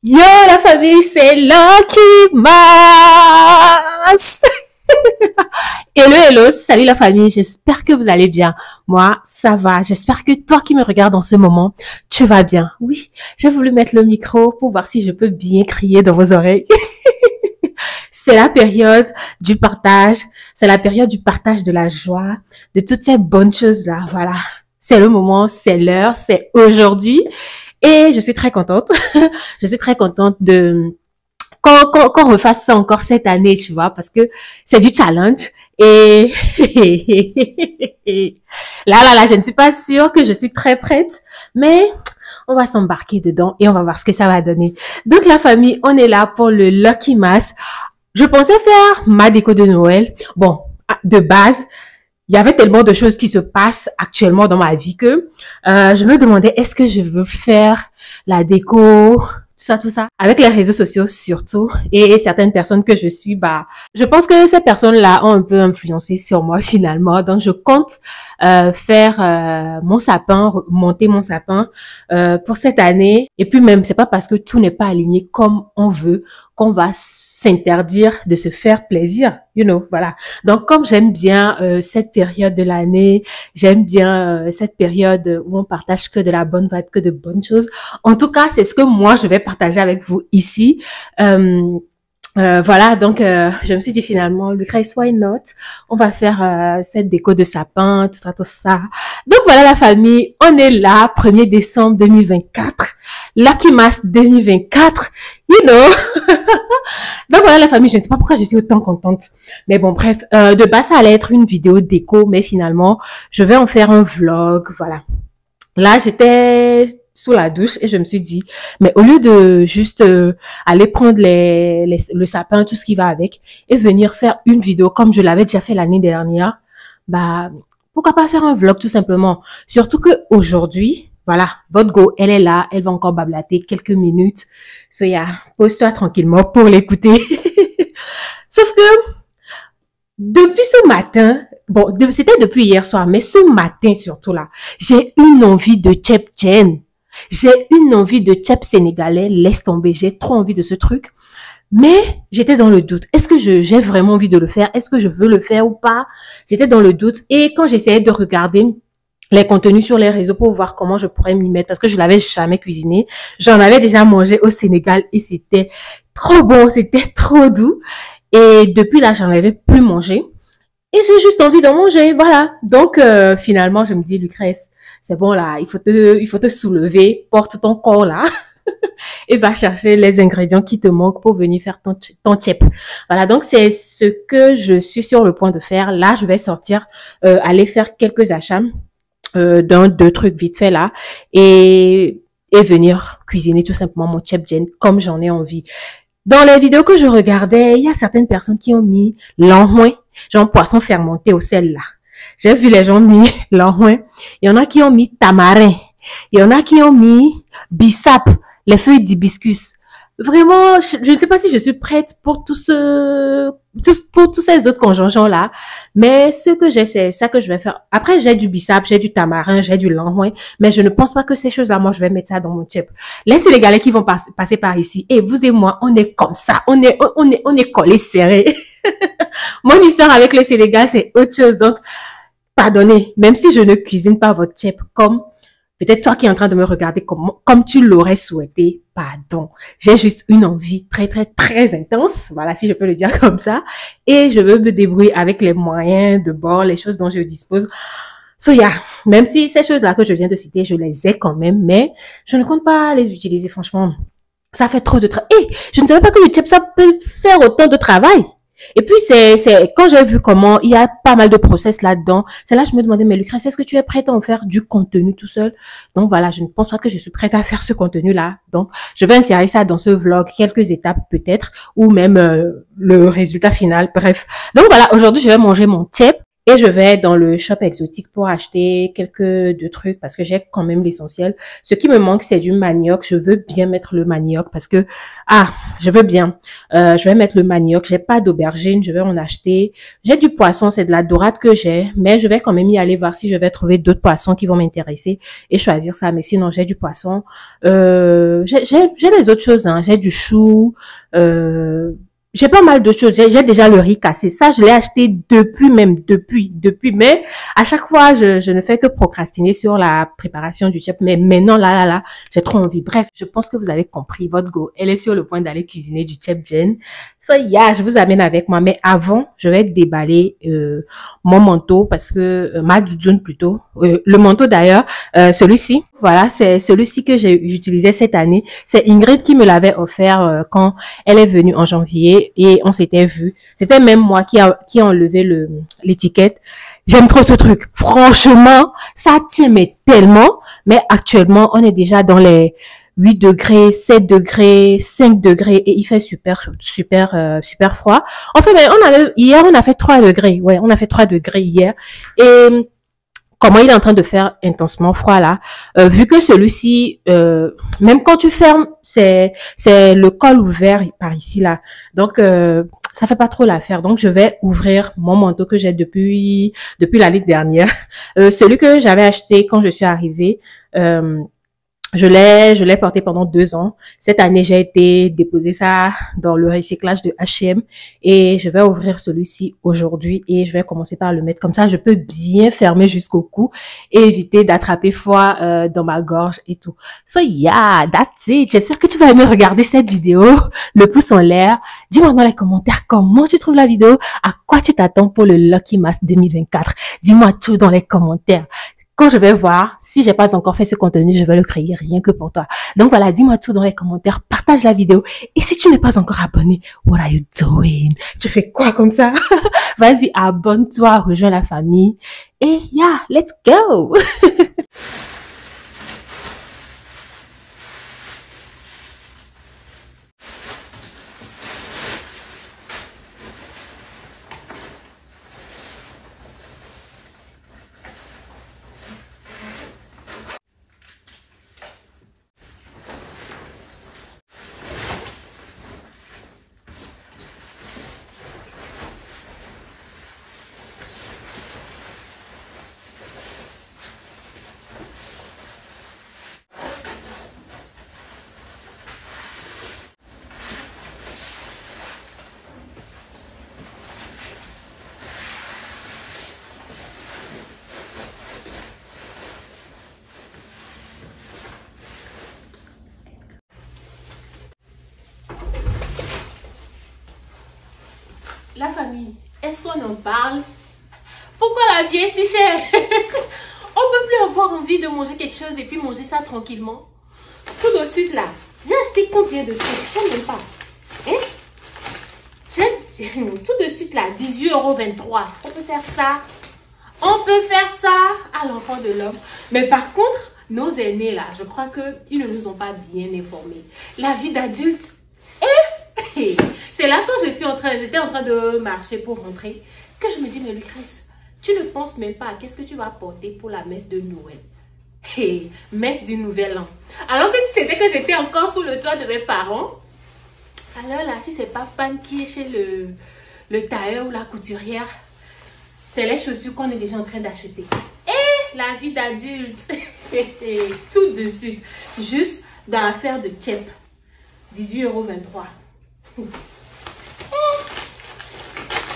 Yo la famille, c'est Lucky Mas. Hello, hello, salut la famille, j'espère que vous allez bien. Moi, ça va, j'espère que toi qui me regardes en ce moment, tu vas bien. Oui, j'ai voulu mettre le micro pour voir si je peux bien crier dans vos oreilles. C'est la période du partage, c'est la période du partage de la joie, de toutes ces bonnes choses-là, voilà. C'est le moment, c'est l'heure, c'est aujourd'hui. Et je suis très contente. Je suis très contente de qu'on refasse ça encore cette année, tu vois, parce que c'est du challenge. Et là, je ne suis pas sûre que je suis très prête, mais on va s'embarquer dedans et on va voir ce que ça va donner. Donc la famille, on est là pour le Lucky Mas. Je pensais faire ma déco de Noël. Bon, de base, il y avait tellement de choses qui se passent actuellement dans ma vie que je me demandais est-ce que je veux faire la déco, tout ça. Avec les réseaux sociaux surtout et certaines personnes que je suis, bah, je pense que ces personnes-là ont un peu influencé sur moi finalement. Donc, je compte faire mon sapin, monter mon sapin pour cette année. Et puis même, c'est pas parce que tout n'est pas aligné comme on veut qu'on va s'interdire de se faire plaisir, you know, voilà. Donc, comme j'aime bien cette période de l'année, j'aime bien cette période où on partage que de la bonne vibe, que de bonnes choses. En tout cas, c'est ce que moi, je vais partager avec vous ici. Voilà, donc je me suis dit finalement, Lucrèce, why not? On va faire cette déco de sapin, tout ça. Donc voilà la famille, on est là, 1er décembre 2024, Lucky Mas 2024, you know. Donc voilà la famille, je ne sais pas pourquoi je suis autant contente. Mais bon, bref, de base ça allait être une vidéo déco, mais finalement, je vais en faire un vlog, voilà. Là, j'étais sous la douche et je me suis dit, mais au lieu de juste aller prendre le sapin, tout ce qui va avec, et venir faire une vidéo comme je l'avais déjà fait l'année dernière, bah, pourquoi pas faire un vlog tout simplement. Surtout que aujourd'hui, voilà, votre go, elle est là, elle va encore bablater quelques minutes. So yeah, pose-toi tranquillement pour l'écouter. Sauf que, depuis ce matin, bon, c'était depuis hier soir, mais ce matin surtout là, j'ai une envie de tchèp-tchène. J'ai une envie de tchèp sénégalais, laisse tomber, j'ai trop envie de ce truc. Mais j'étais dans le doute. Est-ce que j'ai vraiment envie de le faire? Est-ce que je veux le faire ou pas? J'étais dans le doute. Et quand j'essayais de regarder les contenus sur les réseaux pour voir comment je pourrais m'y mettre, parce que je l'avais jamais cuisiné, j'en avais déjà mangé au Sénégal et c'était trop bon, c'était trop doux. Et depuis là, j'en avais plus mangé. Et j'ai juste envie d'en manger, voilà. Donc, finalement, je me dis, Lucrèce, c'est bon là, il faut te soulever, porte ton corps là, et va chercher les ingrédients qui te manquent pour venir faire ton tchèp. Voilà, donc c'est ce que je suis sur le point de faire. Là, je vais sortir, aller faire quelques achats deux trucs vite fait là, et venir cuisiner tout simplement mon tchèp-djen comme j'en ai envie. Dans les vidéos que je regardais, il y a certaines personnes qui ont mis l'anouin, genre poisson fermenté au sel là. J'ai vu les gens mis l'anouin. Il y en a qui ont mis tamarin. Il y en a qui ont mis bissap, les feuilles d'hibiscus. Vraiment, je ne sais pas si je suis prête pour pour tous ces autres conjoncions là. Mais ce que j'ai, c'est ça que je vais faire. Après, j'ai du bissap, j'ai du tamarin, j'ai du lanouin. Mais je ne pense pas que ces choses-là, moi, je vais mettre ça dans mon tchèp. Les Sénégalais qui vont passer par ici, et vous et moi, on est comme ça. On est collés serrés. Mon histoire avec le Sénégal, c'est autre chose. Donc, pardonnez, même si je ne cuisine pas votre tchèp comme peut-être toi qui es en train de me regarder comme tu l'aurais souhaité, pardon. J'ai juste une envie très intense, voilà, si je peux le dire comme ça. Et je veux me débrouiller avec les moyens de bord, les choses dont je dispose. So yeah, même si ces choses-là que je viens de citer, je les ai quand même, mais je ne compte pas les utiliser, franchement. Ça fait trop de travail. Et je ne savais pas que le tchèp, ça peut faire autant de travail. Et puis, quand j'ai vu comment il y a pas mal de process là-dedans, c'est là que je me demandais, mais Lucrèce, est-ce que tu es prête à en faire du contenu tout seul? Donc voilà, je ne pense pas que je suis prête à faire ce contenu-là. Donc, je vais insérer ça dans ce vlog, quelques étapes peut-être, ou même le résultat final, bref. Donc voilà, aujourd'hui, je vais manger mon tchèp. Et je vais dans le shop exotique pour acheter quelques de trucs parce que j'ai quand même l'essentiel. Ce qui me manque, c'est du manioc. Je veux bien mettre le manioc parce que, je veux bien. Je vais mettre le manioc. J'ai pas d'aubergine. Je vais en acheter. J'ai du poisson. C'est de la dorade que j'ai. Mais je vais quand même y aller voir si je vais trouver d'autres poissons qui vont m'intéresser et choisir ça. Mais sinon, j'ai du poisson. J'ai les autres choses, hein. J'ai du chou. J'ai pas mal de choses. J'ai déjà le riz cassé. Ça, je l'ai acheté depuis. Mais à chaque fois, je ne fais que procrastiner sur la préparation du chip. Mais maintenant, là, j'ai trop envie. Bref, je pense que vous avez compris. Votre go, elle est sur le point d'aller cuisiner du chip Jen. Ça, je vous amène avec moi. Mais avant, je vais déballer mon manteau parce que ma doudoune plutôt. Le manteau d'ailleurs, celui-ci. Voilà, c'est celui-ci que j'ai utilisé cette année. C'est Ingrid qui me l'avait offert quand elle est venue en janvier et on s'était vu. C'était même moi qui a enlevé l'étiquette. J'aime trop ce truc. Franchement, ça tient mais tellement. Mais actuellement, on est déjà dans les 8 degrés, 7 degrés, 5 degrés et il fait super froid. En fait, hier, on a fait 3 degrés. Ouais, on a fait 3 degrés hier. Et comment il est en train de faire intensement froid là, vu que celui-ci, même quand tu fermes, c'est le col ouvert par ici là, donc ça fait pas trop l'affaire. Donc je vais ouvrir mon manteau que j'ai depuis l'année dernière, celui que j'avais acheté quand je suis arrivée. Je l'ai porté pendant 2 ans. Cette année, j'ai été déposer ça dans le recyclage de H&M et je vais ouvrir celui-ci aujourd'hui et je vais commencer par le mettre comme ça. Je peux bien fermer jusqu'au cou et éviter d'attraper froid dans ma gorge et tout. So yeah, that's it. J'espère que tu vas aimer regarder cette vidéo. Le pouce en l'air. Dis-moi dans les commentaires comment tu trouves la vidéo, à quoi tu t'attends pour le Lucky Mask 2024. Dis-moi tout dans les commentaires. Quand je vais voir, si j'ai pas encore fait ce contenu, je vais le créer rien que pour toi. Donc voilà, dis-moi tout dans les commentaires, partage la vidéo. Et si tu n'es pas encore abonné, what are you doing? Tu fais quoi comme ça? Vas-y, abonne-toi, rejoins la famille. Et yeah, let's go! La famille, est-ce qu'on en parle? Pourquoi la vie est si chère? On peut plus avoir envie de manger quelque chose et puis manger ça tranquillement. Tout de suite là, j'ai acheté combien de trucs? Je ne sais même pas. Hein? J'ai tout de suite là, 18,23 €. On peut faire ça. On peut faire ça à l'enfant de l'homme. Mais par contre, nos aînés là, je crois qu'ils ne nous ont pas bien informés. La vie d'adulte. C'est là quand j'étais en train de marcher pour rentrer, que je me dis, mais Lucrèce, tu ne penses même pas à qu'est-ce que tu vas porter pour la messe de Noël. Messe du Nouvel An. Alors que si c'était que j'étais encore sous le toit de mes parents, alors là, si c'est pas Pan qui est chez le tailleur ou la couturière, c'est les chaussures qu'on est déjà en train d'acheter. Et la vie d'adulte, tout de suite, juste dans l'affaire de Tchep, 18,23 €.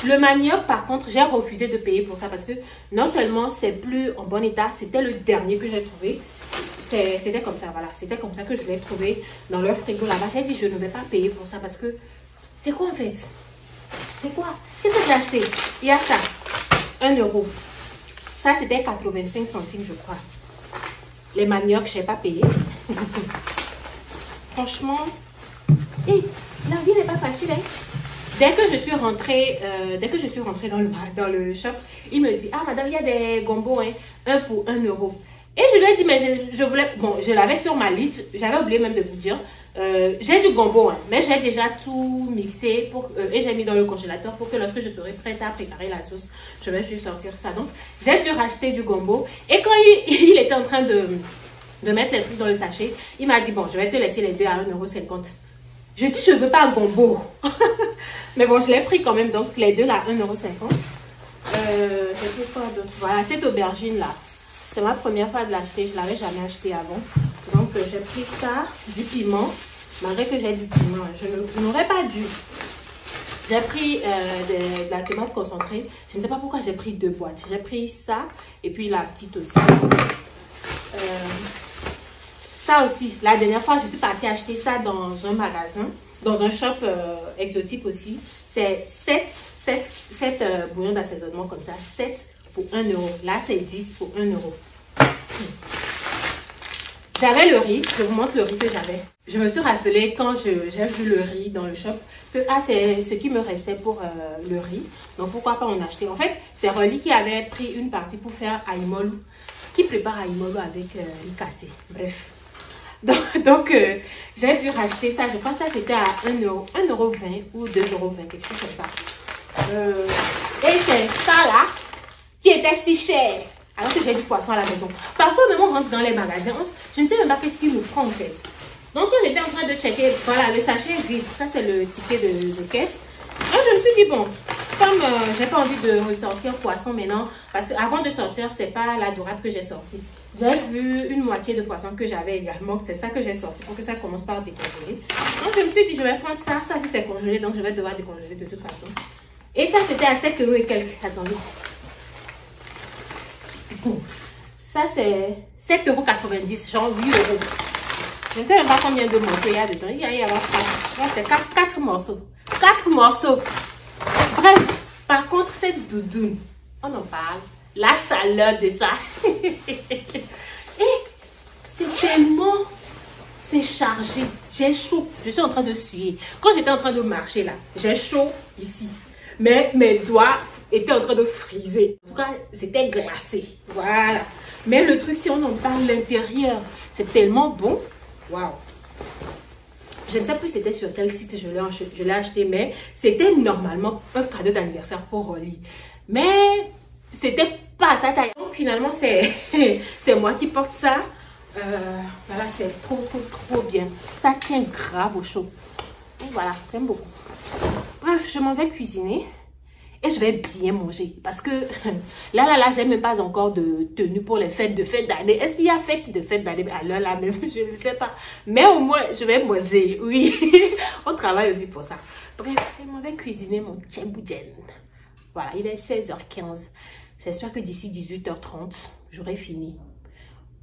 Le manioc, par contre, j'ai refusé de payer pour ça parce que non seulement c'est plus en bon état, c'était le dernier que j'ai trouvé. C'était comme ça, voilà. C'était comme ça que je l'ai trouvé dans leur frigo là-bas. J'ai dit, je ne vais pas payer pour ça parce que c'est quoi en fait? C'est quoi? Qu'est-ce que j'ai acheté? Il y a ça, 1 €. Ça, c'était 85 centimes, je crois. Les maniocs, je n'ai pas payé. Franchement, la vie n'est pas facile, hein? Dès que je suis rentrée dans le shop, il me dit, ah madame, il y a des gombos, hein, 1 pour 1 €. Et je lui ai dit, mais je voulais, bon, je l'avais sur ma liste, j'avais oublié même de vous dire, J'ai du gombo, hein, mais j'ai déjà tout mixé et j'ai mis dans le congélateur pour que lorsque je serai prête à préparer la sauce, je vais juste sortir ça. Donc, j'ai dû racheter du gombo. Et quand il était en train de mettre les trucs dans le sachet, il m'a dit, bon, je vais te laisser les deux à 1,50 €. Je dis, je ne veux pas un gombo. Mais bon, je l'ai pris quand même, donc les deux là, 1,50 €. J'ai pris quoi d'autre? Voilà, cette aubergine-là. C'est ma première fois de l'acheter, je ne l'avais jamais acheté avant. Donc, j'ai pris ça, du piment. Malgré que j'ai du piment, je n'aurais pas dû. J'ai pris de la tomate concentrée. Je ne sais pas pourquoi j'ai pris 2 boîtes. J'ai pris ça et puis la petite aussi. Ça aussi, la dernière fois, je suis partie acheter ça dans un magasin, dans un shop exotique aussi. C'est 7 bouillons d'assaisonnement comme ça, 7 pour 1 €. Là, c'est 10 pour 1 €. J'avais le riz, je vous montre le riz que j'avais. Je me suis rappelé quand j'ai vu le riz dans le shop que c'est ce qui me restait pour le riz. Donc pourquoi pas en acheter. En fait, c'est Rolly qui avait pris une partie pour faire aïmolu, qui prépare aïmolu avec le cassé. Bref. Donc j'ai dû racheter ça. Je pense que ça c'était à 1,20 € ou 2,20 €, quelque chose comme ça. Et c'est ça là qui était si cher. Alors que j'ai du poisson à la maison. Parfois, même on rentre dans les magasins, je ne sais même pas qu'est-ce qu'il nous prend en fait. Donc, quand j'étais en train de checker, voilà, le sachet est vide. Ça, c'est le ticket de caisse. Donc, je me suis dit, bon, comme j'ai pas envie de ressortir poisson maintenant, parce qu'avant de sortir, c'est pas la dorade que j'ai sortie. J'ai vu une moitié de poisson que j'avais également. C'est ça que j'ai sorti pour que ça commence par décongeler. Donc, je me suis dit, je vais prendre ça. Ça, si c'est congelé, donc je vais devoir décongeler de toute façon. Et ça, c'était à 7 € et quelques. Attendez. Ça, c'est 7,90 €, genre 8 €. Je ne sais même pas combien de morceaux il y a dedans. Il y a c'est 4 morceaux. 4 morceaux. Bref, par contre, cette doudoune, on en parle. La chaleur de ça. Et c'est tellement... C'est chargé. J'ai chaud. Je suis en train de suer. Quand j'étais en train de marcher là, j'ai chaud ici. Mais mes doigts étaient en train de friser. En tout cas, c'était glacé. Voilà. Mais le truc, si on en parle, l'intérieur, c'est tellement bon. Waouh. Je ne sais plus c'était sur quel site je l'ai acheté, mais c'était normalement un cadeau d'anniversaire pour Rolly. Mais c'était pas sa taille. Donc finalement, c'est moi qui porte ça. Voilà, c'est trop bien. Ça tient grave au chaud. Donc voilà, j'aime beaucoup. Bref, je m'en vais cuisiner. Et je vais bien manger. Parce que là, j'ai même pas encore de tenue pour les fêtes d'année. Est-ce qu'il y a fête d'année à l'heure là même? Je ne sais pas. Mais au moins, je vais manger. Oui. On travaille aussi pour ça. Bref, je m'en vais cuisiner mon tchèboudjen. Voilà, il est 16h15. J'espère que d'ici 18h30, j'aurai fini.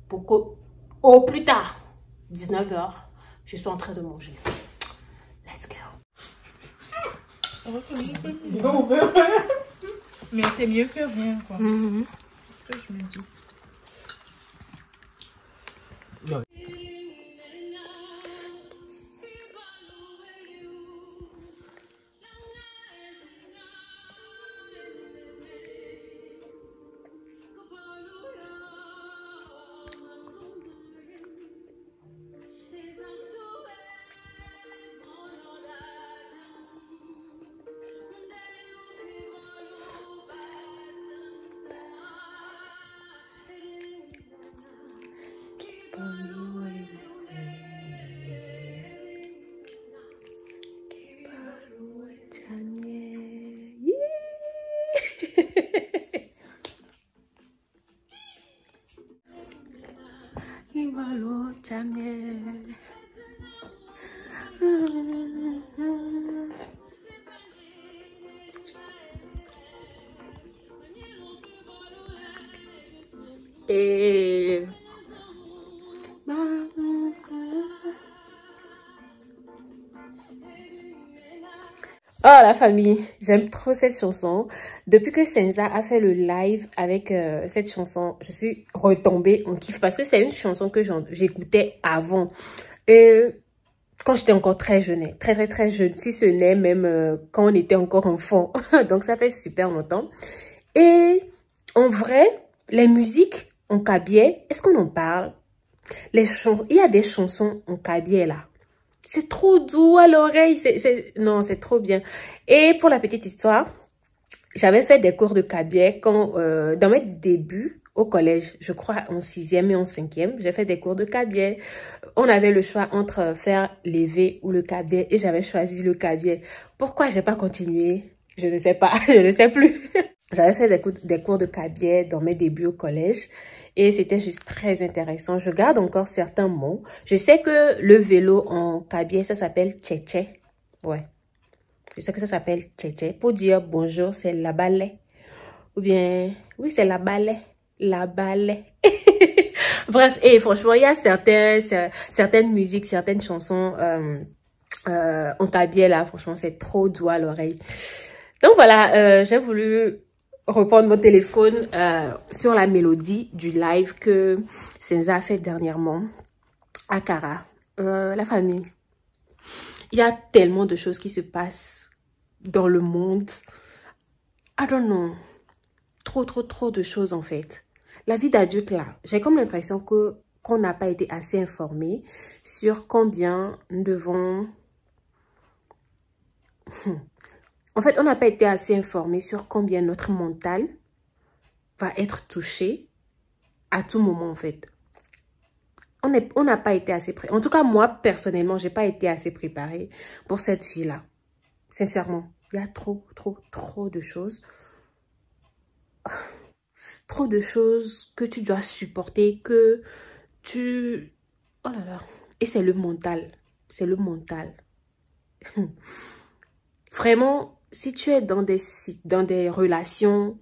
Pour qu'au plus tard, 19h, je suis en train de manger. Let's go. Bon, mais c'est mieux que rien, quoi. C'est ce que je me dis. Et... Oh la famille, j'aime trop cette chanson. Depuis que Senza a fait le live avec cette chanson, je suis retombée en kiff parce que c'est une chanson que j'écoutais avant. Et quand j'étais encore très jeune, très jeune, si ce n'est même quand on était encore enfant. Donc ça fait super longtemps. Et en vrai, les musiques en kabyé, est-ce qu'on en parle? Il y a des chansons en kabyé là. C'est trop doux à l'oreille. Non, c'est trop bien. Et pour la petite histoire, j'avais fait des cours de cabiai dans mes débuts au collège, je crois en 6e et en 5e. J'ai fait des cours de cabiai. On avait le choix entre faire l'évé ou le cabiai et j'avais choisi le cabiai. Pourquoi j'ai pas continué? Je ne sais pas, je ne sais plus. J'avais fait des cours de cabiai dans mes débuts au collège et c'était juste très intéressant. Je garde encore certains mots. Je sais que le vélo en cabiai, ça s'appelle tché-tché. Ouais. Je sais que ça s'appelle tché-tché. Pour dire bonjour, c'est la balai. Ou bien, oui, c'est la balai. La balai. Bref, et franchement, il y a certaines musiques, certaines chansons en cabiai là. Franchement, c'est trop doux à l'oreille. Donc voilà, j'ai voulu reprendre mon téléphone sur la mélodie du live que Senza a fait dernièrement à Cara. La famille. Il y a tellement de choses qui se passent dans le monde. I don't know. Trop de choses en fait. La vie d'adulte là, j'ai comme l'impression qu'on n'a pas été assez informé sur combien nous devons... En fait, on n'a pas été assez informé sur combien notre mental va être touché à tout moment en fait. On n'a pas été assez préparé. En tout cas, moi, personnellement, j'ai pas été assez préparée pour cette vie-là. Sincèrement, il y a trop de choses. Trop de choses que tu dois supporter, que tu... Oh là là. Et c'est le mental. C'est le mental. Vraiment, si tu es dans des relations,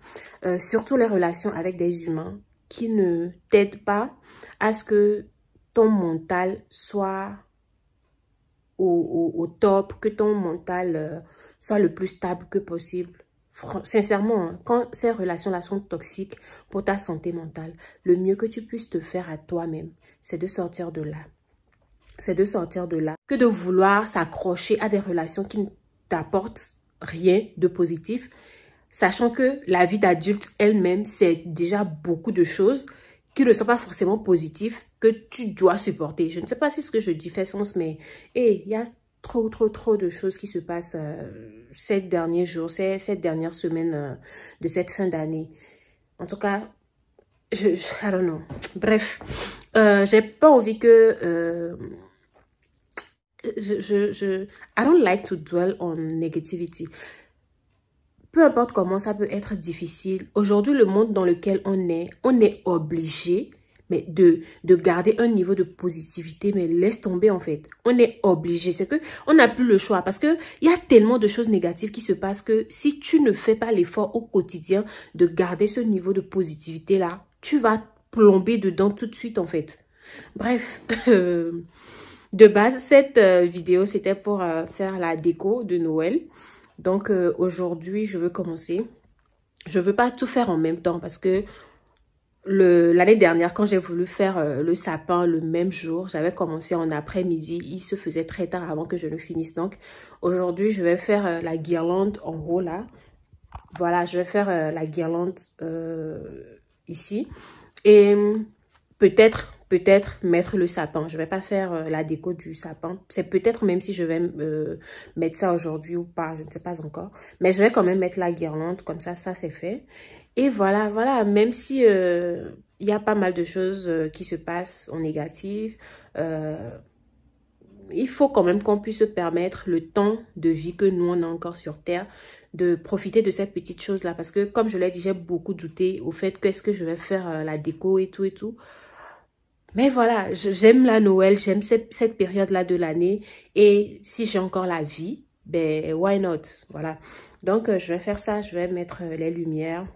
surtout les relations avec des humains qui ne t'aident pas à ce que ton mental soit au top, que ton mental soit le plus stable que possible. Sincèrement, hein, quand ces relations-là sont toxiques pour ta santé mentale, le mieux que tu puisses te faire à toi-même, c'est de sortir de là. C'est de sortir de là. Que de vouloir s'accrocher à des relations qui ne t'apportent rien de positif, sachant que la vie d'adulte elle-même, c'est déjà beaucoup de choses qui ne sont pas forcément positives que tu dois supporter. Je ne sais pas si ce que je dis fait sens, mais il y a trop de choses qui se passent ces derniers jours, cette dernière semaine de cette fin d'année. En tout cas, I don't know. Bref, j'ai pas envie que... I don't like to dwell on negativity. Peu importe comment ça peut être difficile. Aujourd'hui, le monde dans lequel on est obligé mais de garder un niveau de positivité, mais laisse tomber en fait. On est obligé. C'est que on n'a plus le choix parce que il y a tellement de choses négatives qui se passent que si tu ne fais pas l'effort au quotidien de garder ce niveau de positivité là, tu vas plomber dedans tout de suite en fait. Bref, de base, cette vidéo, c'était pour faire la déco de Noël. Donc, aujourd'hui, je veux commencer. Je ne veux pas tout faire en même temps parce que l'année dernière, quand j'ai voulu faire le sapin le même jour, j'avais commencé en après-midi. Il se faisait très tard avant que je ne finisse. Donc, aujourd'hui, je vais faire la guirlande en haut là. Voilà, je vais faire la guirlande ici. Et peut-être mettre le sapin. Je vais pas faire la déco du sapin. C'est peut-être même si je vais mettre ça aujourd'hui ou pas. Je ne sais pas encore. Mais je vais quand même mettre la guirlande. Comme ça c'est fait. Et voilà. Même si il y a pas mal de choses qui se passent en négatif. Il faut quand même qu'on puisse se permettre le temps de vie que nous on a encore sur Terre. De profiter de cette petite chose là. Parce que comme je l'ai dit, j'ai beaucoup douté au fait que est-ce que je vais faire la déco et tout. Mais voilà, j'aime la Noël, j'aime cette période-là de l'année. Et si j'ai encore la vie, ben, why not? Voilà. Donc, je vais faire ça, je vais mettre les lumières.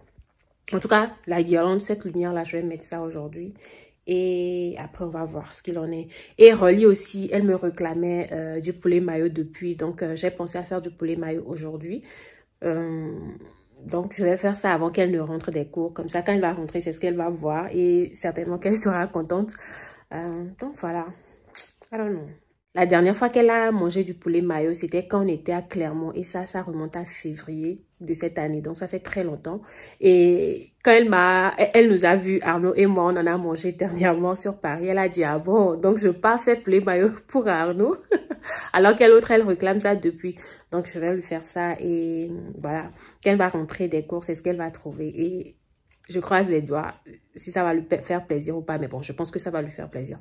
En tout cas, la guirlande, cette lumière-là, je vais mettre ça aujourd'hui. Et après, on va voir ce qu'il en est. Et Rolly aussi, elle me réclamait du poulet mayo depuis. Donc, j'ai pensé à faire du poulet mayo aujourd'hui. Donc, je vais faire ça avant qu'elle ne rentre des cours. Comme ça, quand elle va rentrer, c'est ce qu'elle va voir. Et certainement qu'elle sera contente. Donc, voilà. I don't know. La dernière fois qu'elle a mangé du poulet mayo, c'était quand on était à Clermont. Et ça remonte à février de cette année. Donc, ça fait très longtemps. Et quand elle nous a vus, Arnaud et moi, on en a mangé dernièrement sur Paris. Elle a dit, ah bon, donc je n'ai pas fait poulet mayo pour Arnaud. Alors qu'elle autre, elle réclame ça depuis. Donc, je vais lui faire ça. Et voilà, quand elle va rentrer des cours, c'est ce qu'elle va trouver. Et je croise les doigts si ça va lui faire plaisir ou pas. Mais bon, je pense que ça va lui faire plaisir.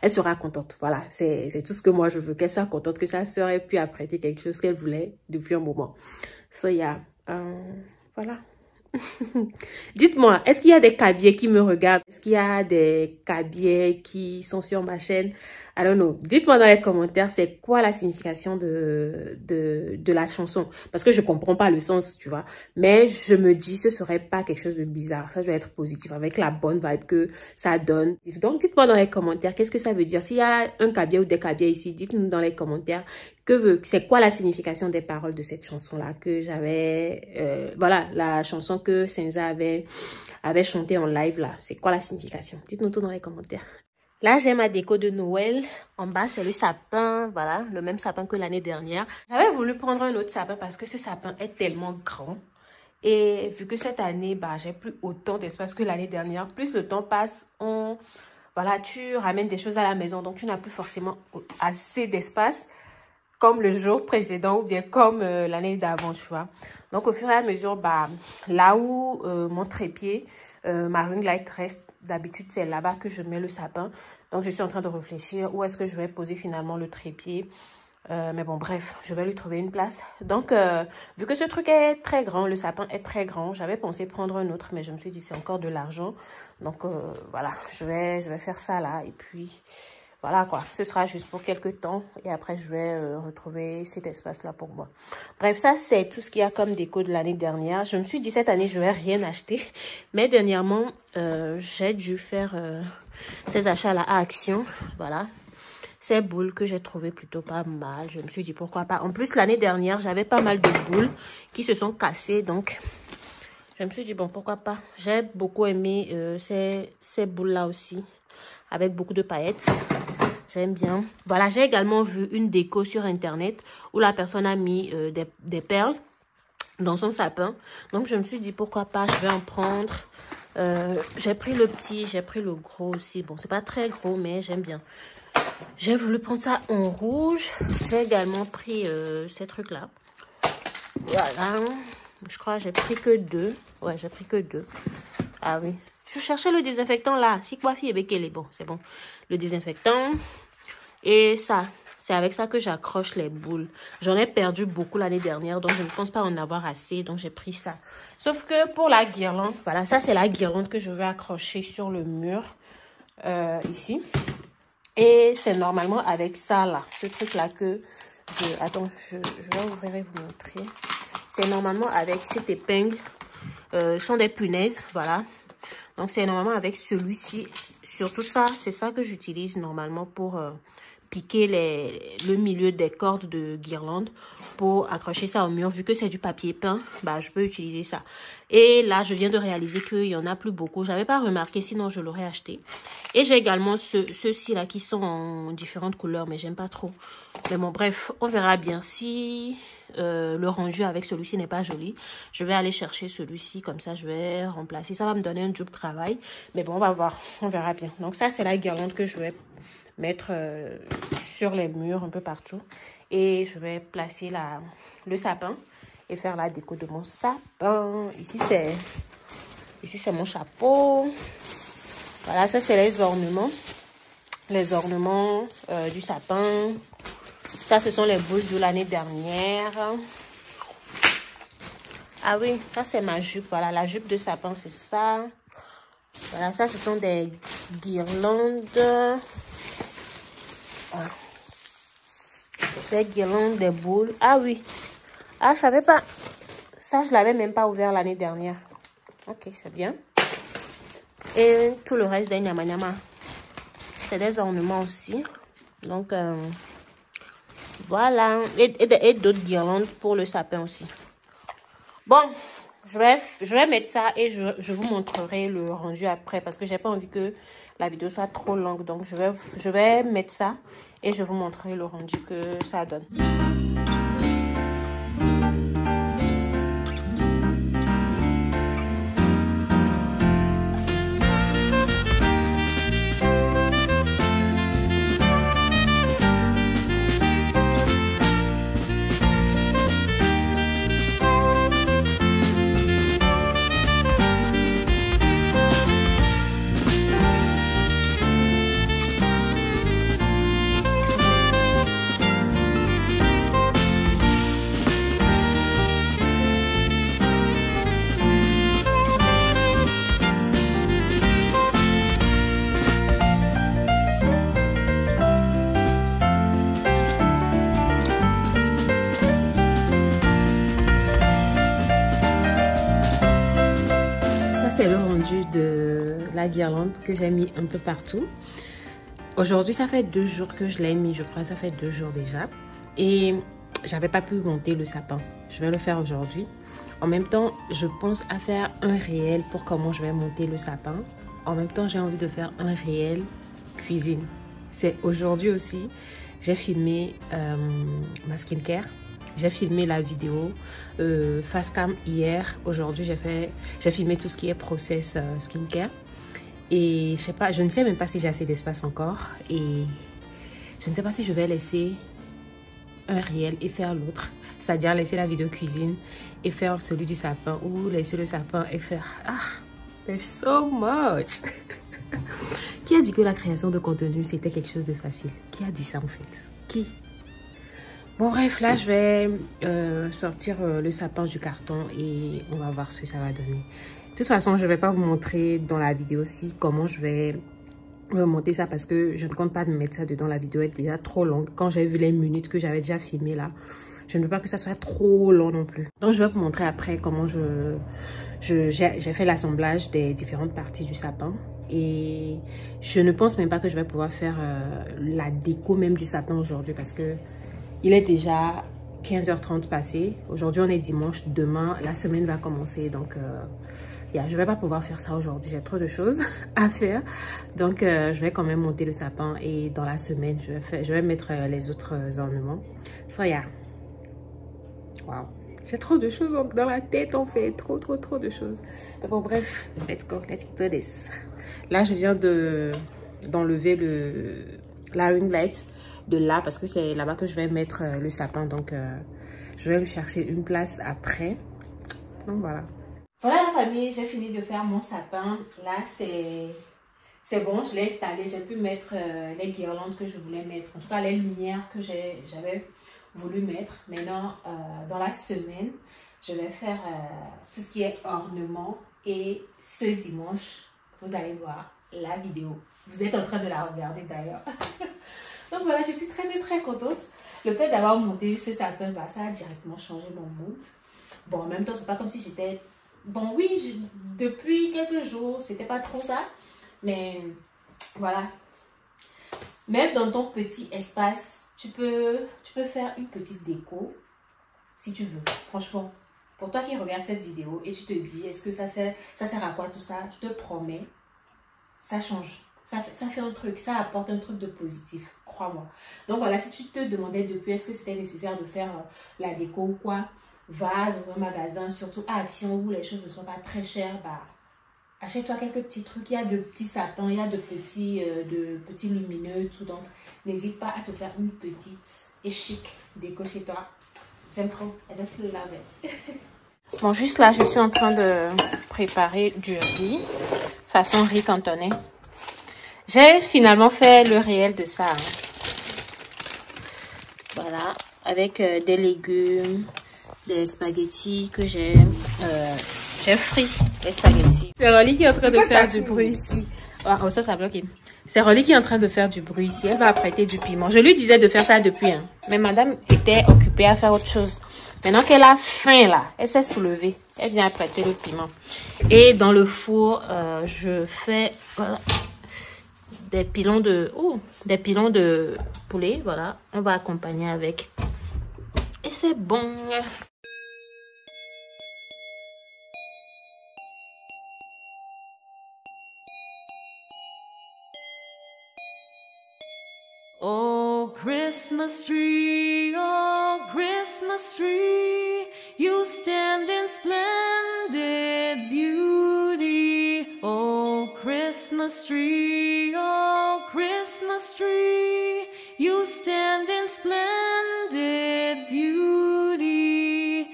Elle sera contente. Voilà, c'est tout ce que moi je veux. Qu'elle soit contente, que sa sœur ait pu apprêter quelque chose qu'elle voulait depuis un moment. So, yeah. Voilà. Dites-moi, est-ce qu'il y a des cabiers qui me regardent? Est-ce qu'il y a des cabiers qui sont sur ma chaîne? I don't know. Dites-moi dans les commentaires, c'est quoi la signification de la chanson? Parce que je comprends pas le sens, tu vois. Mais je me dis, ce serait pas quelque chose de bizarre. Ça doit être positif, avec la bonne vibe que ça donne. Donc, dites-moi dans les commentaires, qu'est-ce que ça veut dire? S'il y a un cabier ou des cabiers ici, dites-nous dans les commentaires. C'est quoi la signification des paroles de cette chanson-là que j'avais... voilà, la chanson que Senza avait chantée en live là. C'est quoi la signification? Dites-nous tout dans les commentaires. Là, j'ai ma déco de Noël. En bas, c'est le sapin. Voilà, le même sapin que l'année dernière. J'avais voulu prendre un autre sapin parce que ce sapin est tellement grand. Et vu que cette année, bah, j'ai plus autant d'espace que l'année dernière. Plus le temps passe, voilà, tu ramènes des choses à la maison. Donc, tu n'as plus forcément assez d'espace comme le jour précédent ou bien comme l'année d'avant, tu vois. Donc, au fur et à mesure, bah, là où mon trépied, ma ring light reste, d'habitude, c'est là-bas que je mets le sapin. Donc, je suis en train de réfléchir où est-ce que je vais poser finalement le trépied. Mais bon, bref, je vais lui trouver une place. Donc, vu que ce truc est très grand, le sapin est très grand, j'avais pensé prendre un autre, mais je me suis dit, c'est encore de l'argent. Donc, voilà, je vais faire ça là. Et puis, voilà quoi, ce sera juste pour quelques temps. Et après, je vais retrouver cet espace-là pour moi. Bref, ça, c'est tout ce qu'il y a comme déco de l'année dernière. Je me suis dit, cette année, je vais rien acheter. Mais dernièrement, j'ai dû faire ces achats-là à Action. Voilà. Ces boules que j'ai trouvées plutôt pas mal. Je me suis dit, pourquoi pas. En plus, l'année dernière, j'avais pas mal de boules qui se sont cassées. Donc, je me suis dit, bon, pourquoi pas. J'ai beaucoup aimé ces boules-là aussi. Avec beaucoup de paillettes. J'aime bien. Voilà, j'ai également vu une déco sur Internet où la personne a mis des perles dans son sapin. Donc, je me suis dit, pourquoi pas, je vais en prendre. J'ai pris le petit, j'ai pris le gros aussi. Bon, c'est pas très gros, mais j'aime bien. J'ai voulu prendre ça en rouge. J'ai également pris ces trucs-là. Voilà. Je crois que j'ai pris que 2. Ouais, j'ai pris que 2. Ah oui. Je cherchais le désinfectant là. Si quoi, fille, est bon, c'est bon. Le désinfectant. Et ça, c'est avec ça que j'accroche les boules. J'en ai perdu beaucoup l'année dernière, donc je ne pense pas en avoir assez. Donc, j'ai pris ça. Sauf que pour la guirlande, voilà, ça, c'est la guirlande que je vais accrocher sur le mur ici. Et c'est normalement avec ça, là, ce truc-là que je... Attends, je vais ouvrir et vous montrer. C'est normalement avec cette épingle. Ce sont des punaises, voilà. Donc, c'est normalement avec celui-ci. Surtout ça, c'est ça que j'utilise normalement pour piquer le milieu des cordes de guirlande pour accrocher ça au mur. Vu que c'est du papier peint, bah, je peux utiliser ça. Et là, je viens de réaliser qu'il n'y en a plus beaucoup. Je n'avais pas remarqué, sinon je l'aurais acheté. Et j'ai également ceux-ci là qui sont en différentes couleurs, mais j'aime pas trop. Mais bon, bref, on verra bien. Si le rendu avec celui-ci n'est pas joli, je vais aller chercher celui-ci. Comme ça, je vais remplacer. Ça va me donner un job travail. Mais bon, on va voir. On verra bien. Donc ça, c'est la guirlande que je vais mettre sur les murs un peu partout. Et je vais placer le sapin et faire la déco de mon sapin. Ici, c'est mon chapeau. Voilà, ça, c'est les ornements. Les ornements du sapin. Ça, ce sont les boules de l'année dernière. Ah oui, ça, c'est ma jupe. Voilà, la jupe de sapin, c'est ça. Voilà, ça, ce sont des guirlandes. Voilà. Des guirlandes, des boules. Ah oui. Ah, je savais pas. Ça, je l'avais même pas ouvert l'année dernière. Ok, c'est bien. Et tout le reste des nyama nyama. C'est des ornements aussi. Donc, voilà. Et d'autres guirlandes pour le sapin aussi. Bon, je vais mettre ça et je vous montrerai le rendu après. Parce que j'ai pas envie que la vidéo soit trop longue. Donc, je vais mettre ça. et je vous montrerai le rendu que ça donne. C'est le rendu de la guirlande que j'ai mis un peu partout. Aujourd'hui, ça fait 2 jours que je l'ai mis, je crois, ça fait 2 jours déjà. Et j'avais pas pu monter le sapin. Je vais le faire aujourd'hui. En même temps, je pense à faire un réel pour comment je vais monter le sapin. En même temps, j'ai envie de faire un réel cuisine. C'est aujourd'hui aussi, j'ai filmé ma skincare. J'ai filmé la vidéo Facecam hier. Aujourd'hui, j'ai filmé tout ce qui est process skincare. Et je sais pas, je ne sais même pas si j'ai assez d'espace encore. Et je ne sais pas si je vais laisser un réel et faire l'autre. C'est-à-dire laisser la vidéo cuisine et faire celui du sapin. Ou laisser le sapin et faire... Ah, there's so much. Qui a dit que la création de contenu, c'était quelque chose de facile? Qui a dit ça en fait? Qui? Bon bref, là je vais sortir le sapin du carton et on va voir ce que ça va donner. De toute façon, je ne vais pas vous montrer dans la vidéo-ci comment je vais monter ça parce que je ne compte pas de mettre ça dedans. La vidéo est déjà trop longue. Quand j'ai vu les minutes que j'avais déjà filmées là, je ne veux pas que ça soit trop long non plus. Donc je vais vous montrer après comment j'ai fait l'assemblage des différentes parties du sapin. Et je ne pense même pas que je vais pouvoir faire la déco même du sapin aujourd'hui parce que il est déjà 15h30 passé. Aujourd'hui, on est dimanche. Demain, la semaine va commencer. Donc, je ne vais pas pouvoir faire ça aujourd'hui. J'ai trop de choses à faire. Donc, je vais quand même monter le sapin. Et dans la semaine, je vais mettre les autres ornements. So, yeah. Wow. J'ai trop de choses dans la tête, en fait. Trop de choses. Mais bon, bref. Let's go. Let's do this. Là, je viens d'enlever la ring light de là parce que c'est là-bas que je vais mettre le sapin. Donc, je vais lui chercher une place après. Donc, voilà. Voilà la famille, j'ai fini de faire mon sapin. Là, c'est bon, je l'ai installé. J'ai pu mettre les guirlandes que je voulais mettre. En tout cas, les lumières que j'avais voulu mettre. Maintenant, dans la semaine, je vais faire tout ce qui est ornement. Et ce dimanche, vous allez voir la vidéo. Vous êtes en train de la regarder d'ailleurs. Donc voilà, je suis très contente. Le fait d'avoir monté ce sapin, bah, ça a directement changé mon mood. Bon, en même temps, c'est pas comme si j'étais... Bon, oui, depuis quelques jours, c'était pas trop ça. Mais voilà. Même dans ton petit espace, tu peux faire une petite déco si tu veux. Franchement, pour toi qui regardes cette vidéo et tu te dis, est-ce que ça sert à quoi tout ça? Je te promets, ça change. Ça fait un truc, ça apporte un truc de positif, crois-moi. Donc voilà, si tu te demandais depuis est-ce que c'était nécessaire de faire la déco ou quoi, va dans un magasin, surtout à Action où les choses ne sont pas très chères, bah, achète-toi quelques petits trucs. Il y a de petits sapins, il y a de petits lumineux, tout. Donc n'hésite pas à te faire une petite et chic déco chez toi. J'aime trop, I just love it. Bon, juste là, je suis en train de préparer du riz, façon riz cantonais. J'ai finalement fait le réel de ça. Hein. Voilà, avec des légumes, des spaghettis que j'ai frit, les spaghettis. C'est Rolly qui est en train de faire du bruit ici. Oh, ça bloque. C'est Rolly qui est en train de faire du bruit ici. Elle va apprêter du piment. Je lui disais de faire ça depuis. Hein. Mais madame était occupée à faire autre chose. Maintenant qu'elle a faim là, elle s'est soulevée. Elle vient apprêter le piment. Et dans le four, je fais... Voilà. Des pilons de poulet, voilà, on va accompagner avec. Et c'est bon. Oh Christmas tree, you stand in splendid beauty. Oh, Christmas tree, you stand in splendid beauty.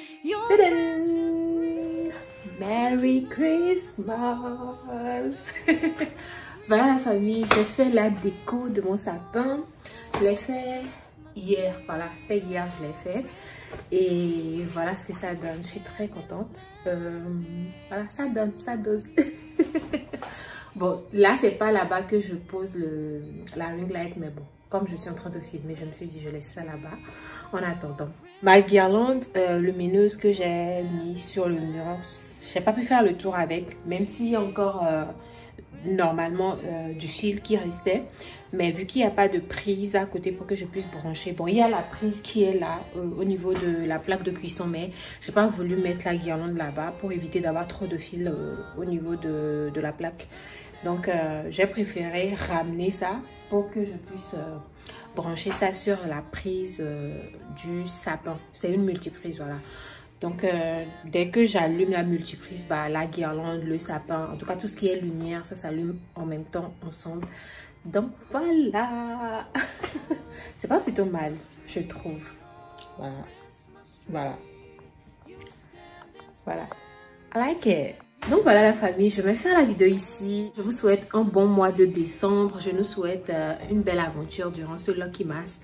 Merry Christmas. Voilà la famille, j'ai fait la déco de mon sapin. Je l'ai fait hier, voilà, c'est hier je l'ai fait. Et voilà ce que ça donne, je suis très contente. Voilà, ça donne, ça dose. Bon, là c'est pas là-bas que je pose la ring light, mais bon, comme je suis en train de filmer, je me suis dit je laisse ça là-bas en attendant. Ma guirlande lumineuse que j'ai mis sur le mur, j'ai pas pu faire le tour avec, même s'il y a encore normalement du fil qui restait, mais vu qu'il n'y a pas de prise à côté pour que je puisse brancher, bon, il y a la prise qui est là au niveau de la plaque de cuisson, mais j'ai pas voulu mettre la guirlande là-bas pour éviter d'avoir trop de fil au niveau de la plaque. Donc j'ai préféré ramener ça pour que je puisse brancher ça sur la prise du sapin. C'est une multiprise, voilà. Donc dès que j'allume la multiprise, bah, la guirlande, le sapin, en tout cas tout ce qui est lumière, ça s'allume en même temps ensemble. Donc voilà. C'est pas plutôt mal, je trouve. Voilà. Voilà. Voilà. I like it. Donc voilà la famille, je vais faire la vidéo ici. Je vous souhaite un bon mois de décembre. Je nous souhaite une belle aventure durant ce Lucky Mass.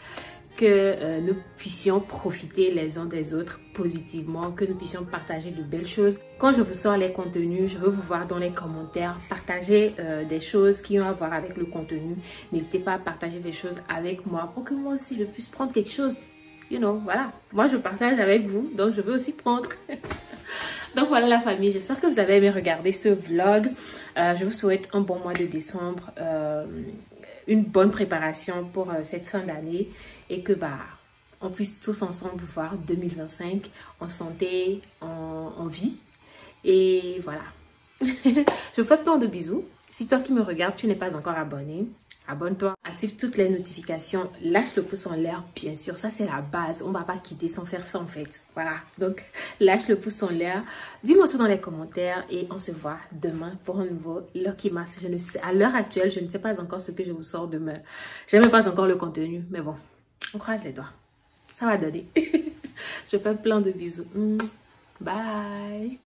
Que nous puissions profiter les uns des autres positivement, que nous puissions partager de belles choses. Quand je vous sors les contenus, je veux vous voir dans les commentaires, partager des choses qui ont à voir avec le contenu. N'hésitez pas à partager des choses avec moi pour que moi aussi je puisse prendre quelque chose. You know, voilà. Moi je partage avec vous, donc je veux aussi prendre. Donc voilà la famille, j'espère que vous avez aimé regarder ce vlog. Je vous souhaite un bon mois de décembre, une bonne préparation pour cette fin d'année. Et que bah on puisse tous ensemble voir 2025 en santé, en vie. Et voilà. Je vous fais plein de bisous. Si toi qui me regardes, tu n'es pas encore abonné, abonne-toi, active toutes les notifications, lâche le pouce en l'air, bien sûr, ça c'est la base, on ne va pas quitter sans faire ça en fait. Voilà, donc lâche le pouce en l'air, dis-moi tout dans les commentaires et on se voit demain pour un nouveau Lucky Mass. Je ne sais, à l'heure actuelle, je ne sais pas encore ce que je vous sors demain. Je n'aime pas encore le contenu, mais bon. On croise les doigts. Ça va donner. Je fais plein de bisous. Bye.